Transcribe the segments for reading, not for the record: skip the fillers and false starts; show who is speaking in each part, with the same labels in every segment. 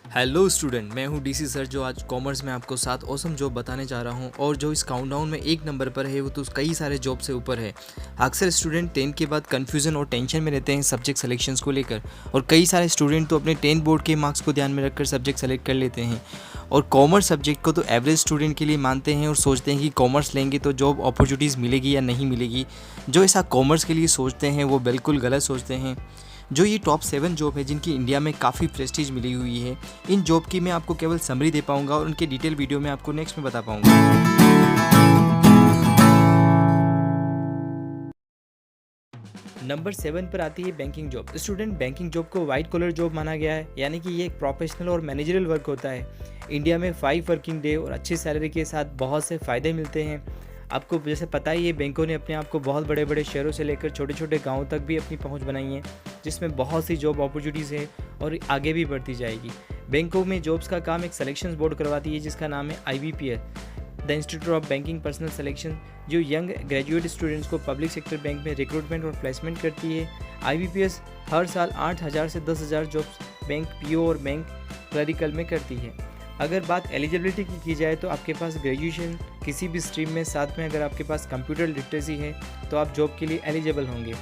Speaker 1: Hello student, मैं हूँ DC sir जो आज कॉमर्स में आपको 7 ऑसम जॉब बताने जा रहा हूँ और जो इस काउंटडाउन में एक नंबर पर है वो तो कई सारे जॉब से ऊपर है। अक्सर स्टूडेंट 10 के बाद कन्फ्यूज़न और टेंशन में रहते हैं सब्जेक्ट सिलेक्शंस को लेकर और कई सारे स्टूडेंट तो अपने 10 बोर्ड के मार्क्स को ध्यान में रखकर सब्जेक्ट सेलेक्ट कर लेते हैं और कॉमर्स सब्जेक्ट को तो एवरेज स्टूडेंट के लिए मानते हैं और सोचते हैं कि कॉमर्स लेंगे तो जॉब अपॉर्चुनिटीज़ मिलेगी या नहीं मिलेगी। जो ऐसा कॉमर्स के लिए सोचते हैं वो बिल्कुल गलत सोचते हैं। जो ये टॉप 7 जॉब है जिनकी इंडिया में काफ़ी प्रेस्टीज मिली हुई है, इन जॉब की मैं आपको केवल समरी दे पाऊंगा और उनके डिटेल वीडियो में आपको नेक्स्ट में बता पाऊंगा। नंबर 7 पर आती है banking job. Student, banking job को वाइट कॉलर जॉब माना गया है, यानी कि ये एक प्रोफेशनल और मैनेजरल वर्क होता है। इंडिया में 5 वर्किंग डे और अच्छी सैलरी के साथ बहुत से फ़ायदे मिलते हैं। आपको जैसे पता ही है, बैंकों ने अपने आप को बहुत बड़े बड़े शहरों से लेकर छोटे छोटे गाँव तक भी अपनी पहुँच बनाई है, जिसमें बहुत सी जॉब अपॉर्चुनिटीज़ है और आगे भी बढ़ती जाएगी। बैंकों में जॉब्स का काम एक सिलेक्शन बोर्ड करवाती है जिसका नाम है IBPS, the institute of banking personal selection, जो यंग ग्रेजुएट स्टूडेंट्स को पब्लिक सेक्टर बैंक में रिक्रूटमेंट और प्लेसमेंट करती है। IBPS हर साल 8,000 से 10,000 जॉब्स बैंक PO और बैंक क्लरिकल में करती है। अगर बात एलिजिबिलिटी की जाए तो आपके पास ग्रेजुएशन किसी भी स्ट्रीम में, साथ में अगर आपके पास कंप्यूटर लिटरेसी है तो आप जॉब के लिए एलिजिबल होंगे।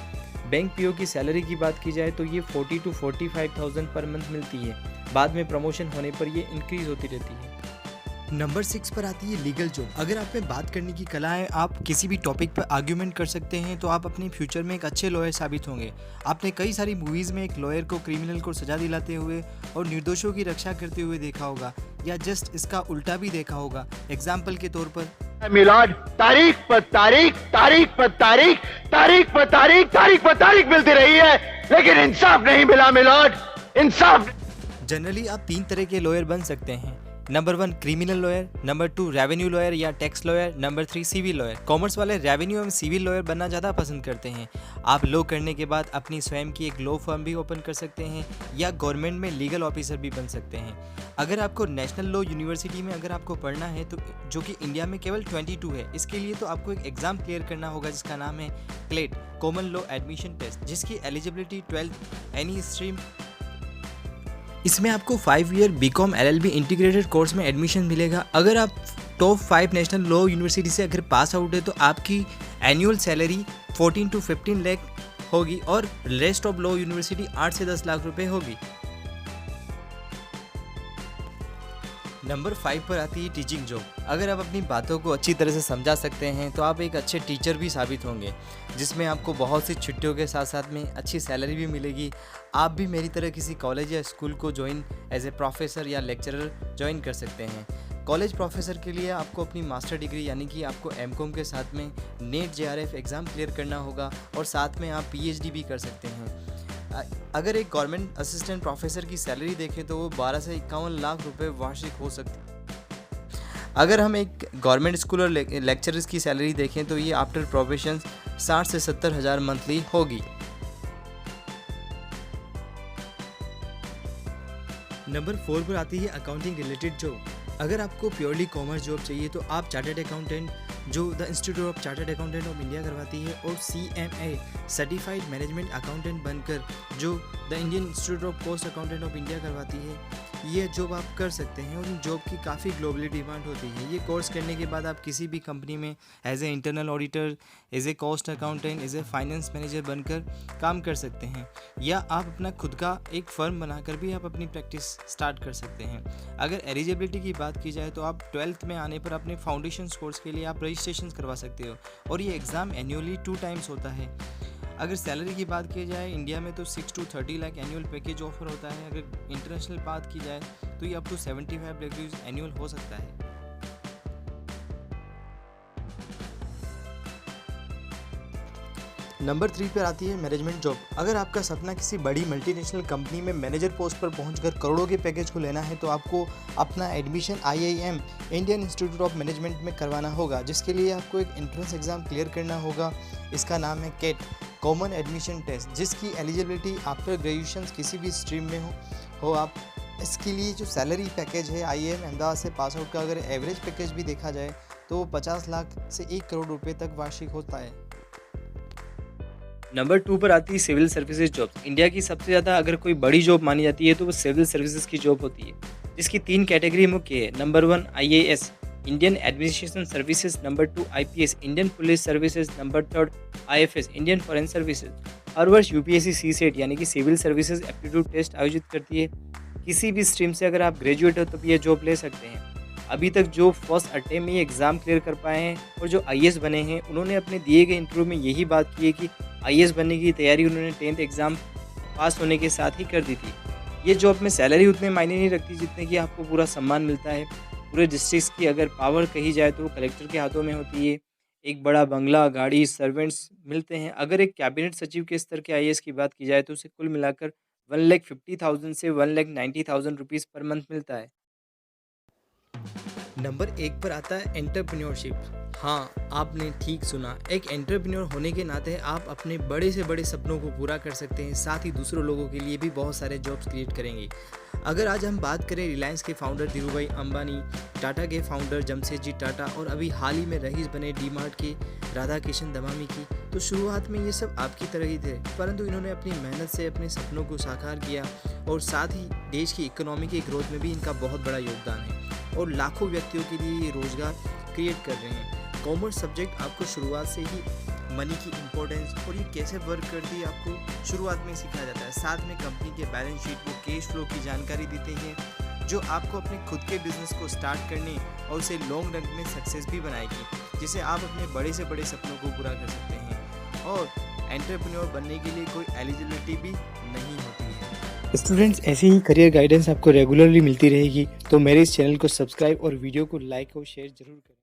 Speaker 1: बैंक PO की सैलरी की बात की जाए तो ये 40 to 45,000 पर मंथ मिलती है। बाद में प्रमोशन होने पर ये इंक्रीज होती रहती है। नंबर 6 पर आती है लीगल जॉब। अगर आप में बात करने की कला है, आप किसी भी टॉपिक पर आर्ग्यूमेंट कर सकते हैं तो आप अपने फ्यूचर में एक अच्छे लॉयर साबित होंगे। आपने कई सारी मूवीज़ में एक लॉयर को क्रिमिनल को सजा दिलाते हुए और निर्दोषों की रक्षा करते हुए देखा होगा, या जस्ट इसका उल्टा भी देखा होगा। एग्जाम्पल के तौर पर
Speaker 2: मिलाद, तारीख पर तारीख, तारीख पर तारीख, तारीख पर तारीख, तारीख पर तारीख मिलती रही है, लेकिन इंसाफ नहीं मिला मिलाद, इंसाफ।
Speaker 1: जनरली आप 3 तरह के लॉयर बन सकते हैं। Number 1 criminal lawyer, number 2 revenue lawyer या tax lawyer, number 3 civil lawyer. Commerce वाले रेवेन्यू एवं सिविल लॉयर बनना ज़्यादा पसंद करते हैं। आप लॉ करने के बाद अपनी स्वयं की एक लॉ फर्म भी ओपन कर सकते हैं या गवर्नमेंट में लीगल ऑफिसर भी बन सकते हैं। अगर आपको नेशनल लॉ यूनिवर्सिटी में अगर आपको पढ़ना है तो जो कि इंडिया में केवल 22 है, इसके लिए तो आपको एक एग्ज़ाम क्लियर करना होगा जिसका नाम है CLAT, common law admission test, जिसकी एलिजिबिलिटी 12th एनी स्ट्रीम। इसमें आपको 5 year BCom LLB integrated course में एडमिशन मिलेगा। अगर आप टॉप 5 नेशनल लॉ यूनिवर्सिटी से अगर पास आउट है तो आपकी एनुअल सैलरी 14 to 15 लाख होगी और रेस्ट ऑफ लॉ यूनिवर्सिटी 8 से 10 लाख रुपए होगी। नंबर 5 पर आती है टीचिंग जॉब। अगर आप अपनी बातों को अच्छी तरह से समझा सकते हैं तो आप एक अच्छे टीचर भी साबित होंगे, जिसमें आपको बहुत सी छुट्टियों के साथ साथ में अच्छी सैलरी भी मिलेगी। आप भी मेरी तरह किसी कॉलेज या स्कूल को ज्वाइन एज ए प्रोफेसर या लेक्चरर ज्वाइन कर सकते हैं। कॉलेज प्रोफेसर के लिए आपको अपनी मास्टर डिग्री यानी कि आपको MCOM के साथ में नेट JRF एग्ज़ाम क्लियर करना होगा और साथ में आप PhD भी कर सकते हैं। अगर एक गवर्नमेंट असिस्टेंट प्रोफेसर की सैलरी देखें तो वो 12 से 51 लाख रुपए वार्षिक हो सकती है। अगर हम एक गवर्नमेंट स्कूल और लेक्चरर्स की सैलरी देखें तो ये आफ्टर प्रोबेशन 60 से 70 हज़ार मंथली होगी। नंबर 4 पर आती है अकाउंटिंग रिलेटेड जॉब। अगर आपको प्योरली कॉमर्स जॉब चाहिए तो आप चार्टर्ड अकाउंटेंट, जो the institute of chartered accountant of India करवाती है, और CMA सर्टिफाइड मैनेजमेंट अकाउंटेंट बनकर जो the Indian institute of cost accountant of India करवाती है, ये जॉब आप कर सकते हैं और इन जॉब की काफ़ी ग्लोबली डिमांड होती है। ये कोर्स करने के बाद आप किसी भी कंपनी में as a internal auditor, as a cost accountant, as a finance manager बनकर काम कर सकते हैं, या आप अपना खुद का एक फर्म बनाकर भी आप अपनी प्रैक्टिस स्टार्ट कर सकते हैं। अगर एलिजिबिलिटी की बात की जाए तो आप 12th में आने पर अपने फाउंडेशन कोर्स के लिए आप रजिस्ट्रेशन करवा सकते हो और ये एग्ज़ाम एनुअली 2 टाइम्स होता है। अगर सैलरी की बात की जाए इंडिया में तो 6 to 30 lakh annual package offer होता है। अगर इंटरनेशनल बात की जाए तो ये अप टू 75 लाख एनुअल हो सकता है। नंबर 3 पर आती है मैनेजमेंट जॉब। अगर आपका सपना किसी बड़ी मल्टीनेशनल कंपनी में मैनेजर पोस्ट पर पहुंचकर करोड़ों के पैकेज को लेना है तो आपको अपना admission IIM Indian institute of management में करवाना होगा, जिसके लिए आपको एक एंट्रेंस एग्ज़ाम क्लियर करना होगा। इसका नाम है CAT, कॉमन एडमिशन टेस्ट, जिसकी एलिजिबिलिटी आफ्टर ग्रेजुएशन किसी भी स्ट्रीम में हो आप। इसके लिए जो सैलरी पैकेज है IIM अहमदाबाद से पास आउट का अगर एवरेज पैकेज भी देखा जाए तो 50 लाख से 1 करोड़ रुपए तक वार्षिक होता है। नंबर 2 पर आती है सिविल सर्विसेज जॉब। इंडिया की सबसे ज़्यादा अगर कोई बड़ी जॉब मानी जाती है तो वो सिविल सर्विसेज की जॉब होती है। जिसकी 3 कैटेगरी मुख्य है। Number 1 IAS Indian administration services, number 2 IPS Indian police services, number 3 IFS Indian foreign services. हर वर्ष यूपीएससी सीसेट यानी कि सिविल सर्विसेज एप्टीट्यूड टेस्ट आयोजित करती है। किसी भी स्ट्रीम से अगर आप ग्रेजुएट हो तो ये जॉब ले सकते हैं। अभी तक जो फर्स्ट अटेम्प्ट में ये एग्ज़ाम क्लियर कर पाए हैं और जो आईएएस बने हैं, उन्होंने अपने दिए गए इंटरव्यू में यही बात की है कि आईएएस बनने की तैयारी उन्होंने 10th एग्ज़ाम पास होने के साथ ही कर दी थी। ये जॉब में सैलरी उतने मायने नहीं रखती जितने कि आपको पूरा सम्मान मिलता है। पूरे डिस्ट्रिक्ट की अगर पावर कही जाए तो वो कलेक्टर के हाथों में होती है। एक बड़ा बंगला, गाड़ी, सर्वेंट्स मिलते हैं। अगर एक कैबिनेट सचिव के स्तर के आईएएस की बात की जाए तो उसे कुल मिलाकर 1,50,000 से 1,90,000 रुपीज़ पर मंथ मिलता है। नंबर 1 पर आता है एंटरप्रेन्योरशिप। हाँ, आपने ठीक सुना। एक एंटरप्रेन्योर होने के नाते आप अपने बड़े से बड़े सपनों को पूरा कर सकते हैं, साथ ही दूसरों लोगों के लिए भी बहुत सारे जॉब्स क्रिएट करेंगे। अगर आज हम बात करें रिलायंस के फाउंडर धीरूभाई अंबानी, टाटा के फाउंडर जमशेदजी टाटा और अभी हाल ही में रईस बने डीमार्ट के राधा किशन दमामी की, तो शुरुआत में ये सब आपकी तरह ही थे, परंतु इन्होंने अपनी मेहनत से अपने सपनों को साकार किया और साथ ही देश की इकोनॉमी के ग्रोथ में भी इनका बहुत बड़ा योगदान है और लाखों व्यक्तियों के लिए ये रोजगार क्रिएट कर रहे हैं। कॉमर्स सब्जेक्ट आपको शुरुआत से ही मनी की इम्पोर्टेंस और ये कैसे वर्क करती है आपको शुरुआत में सिखाया जाता है। साथ में कंपनी के बैलेंस शीट व कैश फ्लो की जानकारी देते हैं जो आपको अपने खुद के बिजनेस को स्टार्ट करने और उसे लॉन्ग रन में सक्सेस भी बनाएगी, जिसे आप अपने बड़े से बड़े सपनों को पूरा कर सकते हैं। और एंटरप्रेन्योर बनने के लिए कोई एलिजिबिलिटी भी नहीं होती है। स्टूडेंट्स, ऐसी ही करियर गाइडेंस आपको रेगुलरली मिलती रहेगी, तो मेरे इस चैनल को सब्सक्राइब और वीडियो को लाइक और शेयर जरूर करें।